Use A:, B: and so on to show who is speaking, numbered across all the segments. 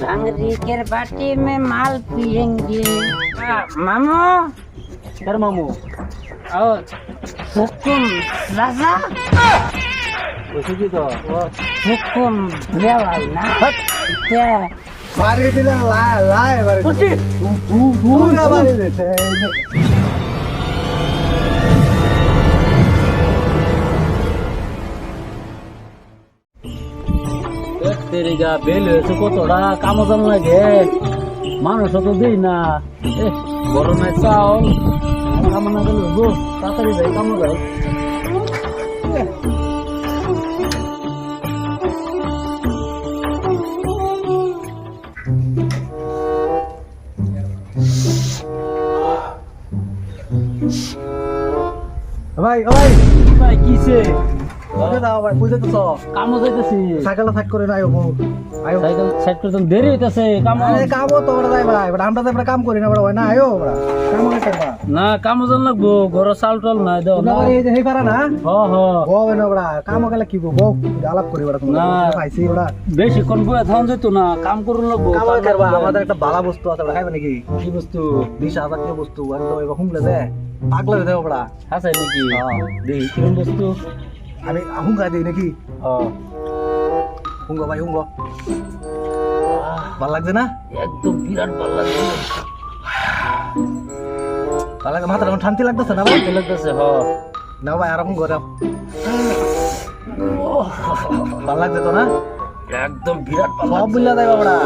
A: भांगरी के बाटी में माल पियेंगे। मामू
B: कर मामू
A: और हुकुम राजा
B: বসে কি তো
A: हुकुम देवाल ना ते
C: মারি দিলে লাই এবারে পুরা মারি দিতে
B: তেরিগা বেল হয়েছে কতটা কামো জাম লাগে মানুষ তো দিই না গরমে চাউল কামো না গেল তাড়াতাড়ি যাই কামো যাই
C: ভাই ও ভাই
B: ভাই কিসে
C: বুঝে দাও ভাই বুঝে তো
B: কামো যাইতেছি
C: সাইকেল সাইড করে নাই ও আয়ো
B: সাইকেল সাইড করতে দেরি হইতাছে কামো
C: আরে কামও তো বড় ভাই ভাই আমরা তো কাম করি না বড় ভাই না আয়ো বড় কাম করবা
B: না কামো জান লাগবো ঘর চাউল টাউল নাই দাও
C: না ভাই এই যে হেই পারা না
B: হ হ
C: ও না বড় কাম গেলে কি গো আলাপ করি বড় তোমরা
B: না।
C: পাইছি বড়
B: বেশি কোন বয়ে থান যেত না কাম করুন লাগবো
C: কাম করবা আমাদের একটা বালা বস্তু আছে বড় খাইবে নাকি
B: কি বস্তু
C: 20,000 কিলো বস্তু একদম এবার হুমলে দে পাগলা দেও বড়
B: আছে নাকি
C: হ্যাঁ।
B: দেখি কিরম বস্তু
C: আমি হুঙ্গা দেই নাকি
B: হ্যাঁ
C: হুঙ্গো ভাই হুঙ্গো ভাল লাগছে না
B: একদম বিরাট ভালো লাগছে
C: ভাল লাগে মাথাটা এখন শান্তি লাগতেছে না ভাই
B: ভালো লাগতেছে হ
C: না ভাই আর হুঙ্গো দাও ভাল লাগছে তো না
B: একদম বিরাট ভালো
C: সব বুঝলা দেয় বাবড়া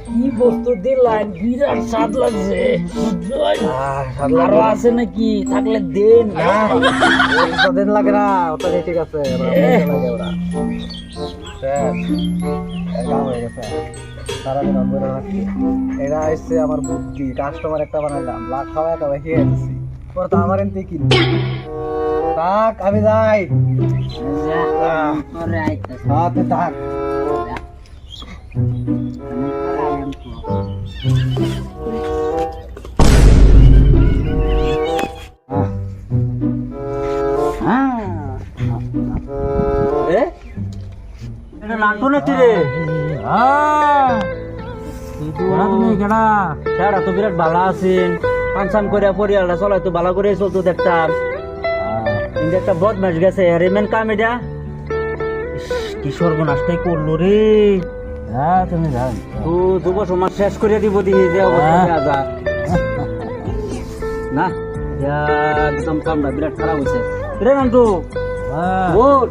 B: কি বস্তু দিলেন বিরাট স্বাদ লাগছে আরো আছে নাকি থাকলে দেন
C: দিন লাগে না ওটা ঠিক আছে লাগে ওরা কাম হয়ে গেছে সারাদিন আমি বলে রাখি এরা এসছে আমার বুদ্ধি কাস্টমার একটা বানাইলাম লাখ খাওয়া খাওয়া খেয়ে যাচ্ছি পরে তো আমার এনতে কি থাক আমি যাই
A: और आइता
C: হ্যাঁ তুই থাক
B: এটা নাটু নাকি রে তুমি কেডা স্যার তো বিরাট ভালো আছেন ফাংশন করে পরিয়ালটা চলাই তো ভালো করে চলতো দেখতাম কিন্তু একটা বদমাস গেছে রেমেন কাম এটা কি সর্বনাশটাই করলো রে হ্যাঁ তুমি যাও তো যুব সমাজ শেষ করে দিব দিহি যে অবস্থা যা না একদম কামটা বিরাট খারাপ হয়েছে রে নান্টু ওঠ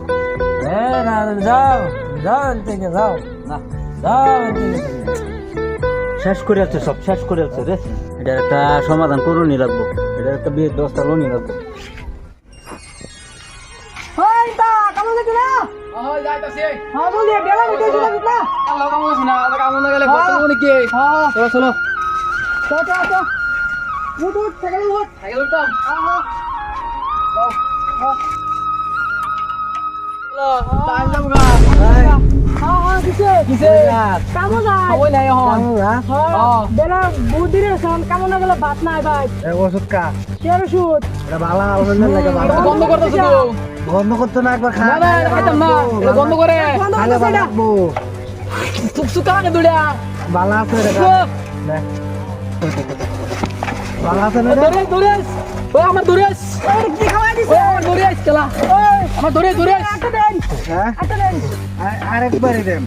B: না যাও যাও থেকে যাও না যাও শেষ করে আছে সব শেষ করে আছে রে এটার একটা সমাধান করুনই লাগবো এটার একটা বিয়ের ব্যবস্থা লোনই লাগবো
C: ওই তা কামো দেখি না
D: ওই যাইতাছে
C: হ্যাঁ বলি বেলা উঠে দিলা দিলা
D: আল্লাহ কাম করছ না আল্লাহ কাম না গেলে কত মনে কি
C: হ্যাঁ
D: চলো চলো
C: তো তো উঠ উঠ সাইকেল উঠ
D: সাইকেল উঠতাম
C: হ্যাঁ
D: টাইম যাবো গা
C: হ্যাঁ কিসে
D: কিসে
C: কামো যায়
D: ওই নাই হন
C: হ্যাঁ বেলা বুদ্ধি রে সন কামো না গেলে ভাত নাই ভাই এ ওষুধ কা কেন শুট এটা ভালো আলমন্দ লাগে ভালো
D: বন্ধ করতেছ তো
C: বন্ধ করতে না একবার খা
D: না না এটা খাইতাম না এটা বন্ধ করে
C: খালে ভালো লাগবো
D: সুক কানে দুড়া
C: ভালো আছে রে ভালো আছে না রে
D: দৌড়ে দৌড়ে ওই আমার দৌড়ে
C: কি খাওয়াই দিছ
D: ওই আমার দৌড়ে চলা আমার দৌড়ে দৌড়ে
C: হ্যাঁ আরেকবারই দেন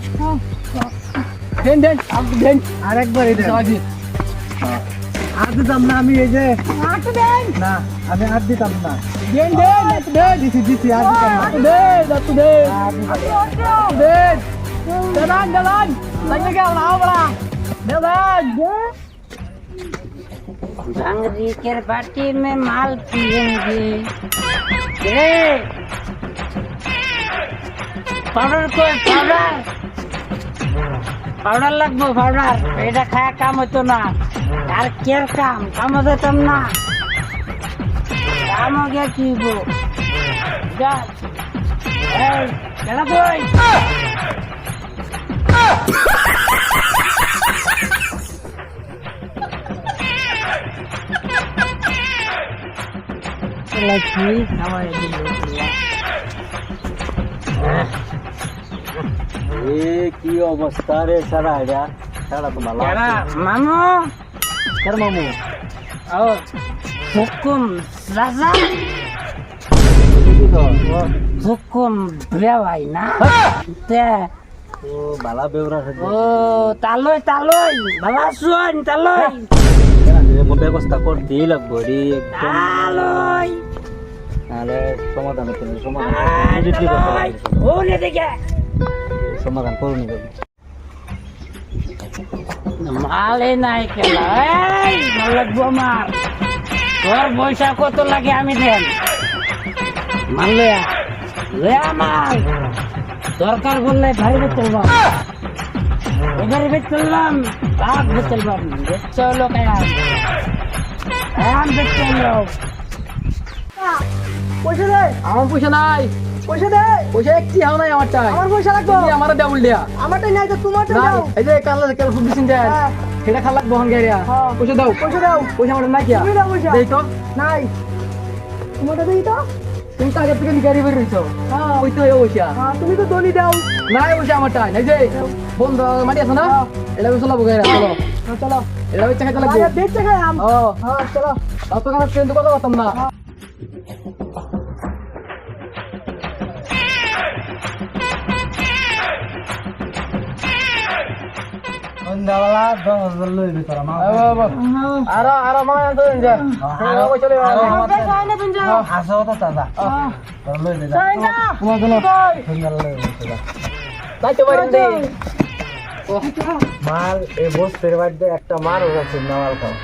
D: দেন দেন আপ দেন
C: আরেকবারই দেন
D: সাজি
C: আর দিতাম না আমি এই যে না আমি আর দিতাম না
D: দেন দেন দেন
C: দিছি দিছি আর দিতাম না
D: দেন আপু দেন
C: আর দিতাম না।
D: দেন দেন দেন লাগে গেল না বড়া দেন
A: भांगरी के बाटी में माल पियेंगे। पाउडर को पाउडर पाउडर लगबो पाउडर এটা খায়া কাম হতো না আর কের কাম হতো না কাম हो गया কি গো যা এই কেনা কই लक्ष्मी हमारे दिल
B: এ কি অবস্থা রে সারা এটা সারা তো ভালো
A: কেডা
B: আছে
A: মামু
B: কার মামু
A: ও হুকুম রাজা
B: কি তো
A: হুকুম বেওয়াই না তে
B: ও বালা বেউরা থাকে
A: ও তালই তালই বাবা শুন তালই
B: মো ব্যবস্থা করতেই লাগবো রে একদম
A: তালই
B: নাহলে সমাধান হচ্ছে না সমাধান
A: তালই
B: ইমিডিয়েটলি করতে হবে।
A: ও নে দেখে
B: সমাধান করুন যাবে
A: মালে নাই খেলা এই ভাল লাগবো আমার তোর পয়সা কত লাগে আমি দেন মানলে লে আমার দরকার বললে ভারী বেচ চলবাম এবারে বেচ চললাম কাক বেচ চলবাম বেচ চলো কায়াম বেচ চলো
D: পয়সা দে আমার পয়সা নাই পয়সা দে পয়সা একটি হাও নাই আমারটাই আমার পয়সা লাগবে তুমি আমার ডাবল দিয়া আমারটাই নাই তো তোমারটা দাও এই যে কাল ফুড দিছেন দেন সেটা খাল লাগবে হন গাইয়া পয়সা দাও পয়সা আমার নাই কিয়া তুমি দাও পয়সা দেই তো নাই তোমারটা দেই তো তুমি তো আগে থেকে গাড়ি বের হইছো ওই তো পয়সা তুমি তো দলি দাও নাই পয়সা আমারটাই এই যে বন্ধ মাটি আছে না এটা চলাবো গাইয়া চলো চলো এটা বেচা খাইতে লাগবে বেচা খাইম চলো অত কাজ ট্রেন তো কথা বলতাম না
C: সন্ধ্যাবেলা 10,000 লই ভিতর আমার
D: আরো মানে তো যা আরো চলে
C: আসো তো দাদা লই দে
D: তোমার জন্য
C: সন্ধ্যাবেলা লই ভিতর
D: তাই তো বাড়ি দে
C: মাল এই বস্তির বাড়িতে একটা মার আছে নামাল খাও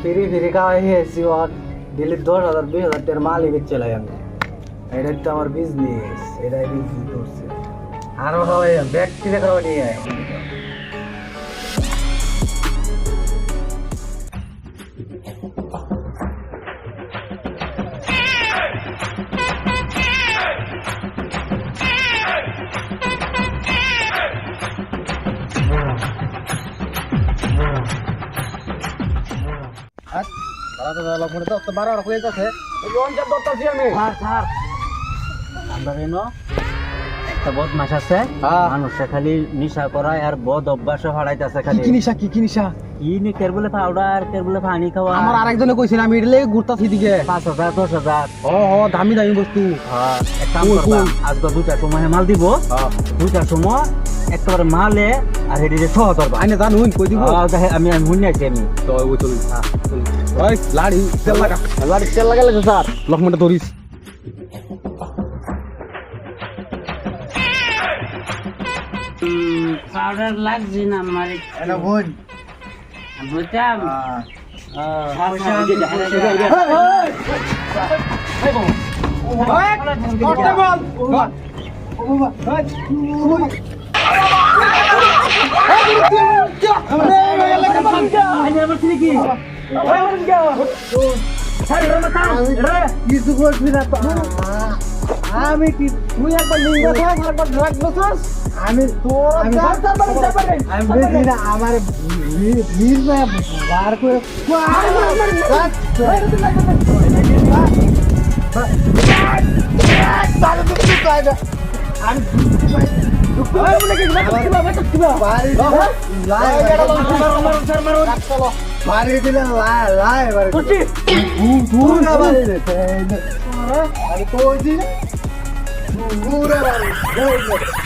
C: ফিরি ফিরি খাওয়াই হয়েছি ওর ডেলি 10,000 20,000 টাকার মালই বেচে লাই আমি এটাই তো আমার বিজনেস এটাই বিজনেস করছে আরো খাওয়াই ব্যক্তি খাওয়া নিয়ে আয়
B: আমরা এনো একটা বদমাস আছে মানুষে খালি নিশা করায় আর বদ অভ্যাসে হারাইতেছে খালি
D: কি নিশা
B: কি নি কের বলে পাউডার কের বলে পানি খাওয়া
D: আমার আরেকজনে কইছিল আমি এটা লেগে ঘুরতাছি দিকে
B: 5,000 10,000
D: দামি দামি বস্তু
B: হ্যাঁ এক কাম
D: কোন,
B: করবা
D: কোন?
B: আজকে 2টার সময় মাল দিব 2টার সময় একেবারে মালে আর হেডিতে সহ ধরবা
D: আইনে জানুন কই দিব
B: আমি শুনে আছি আমি
D: তো ওই চল ওই লাড়ি তেল লাগা লাড়ি তেল লাগালে স্যার লক্ষ্মণটা ধরিস
A: পাউডার লাগছে না আমার
C: এটা বোন
A: বুঝতাম
C: কিছু করবি না আমি কি তুই একবার লিঙ্গ একবার ড্রাগ বসাস আমি আমি বেশি না আমার ভিড় বার করে বাড়ি দিলে লাই বাড়ি আমি কইছি পুরা বাড়ি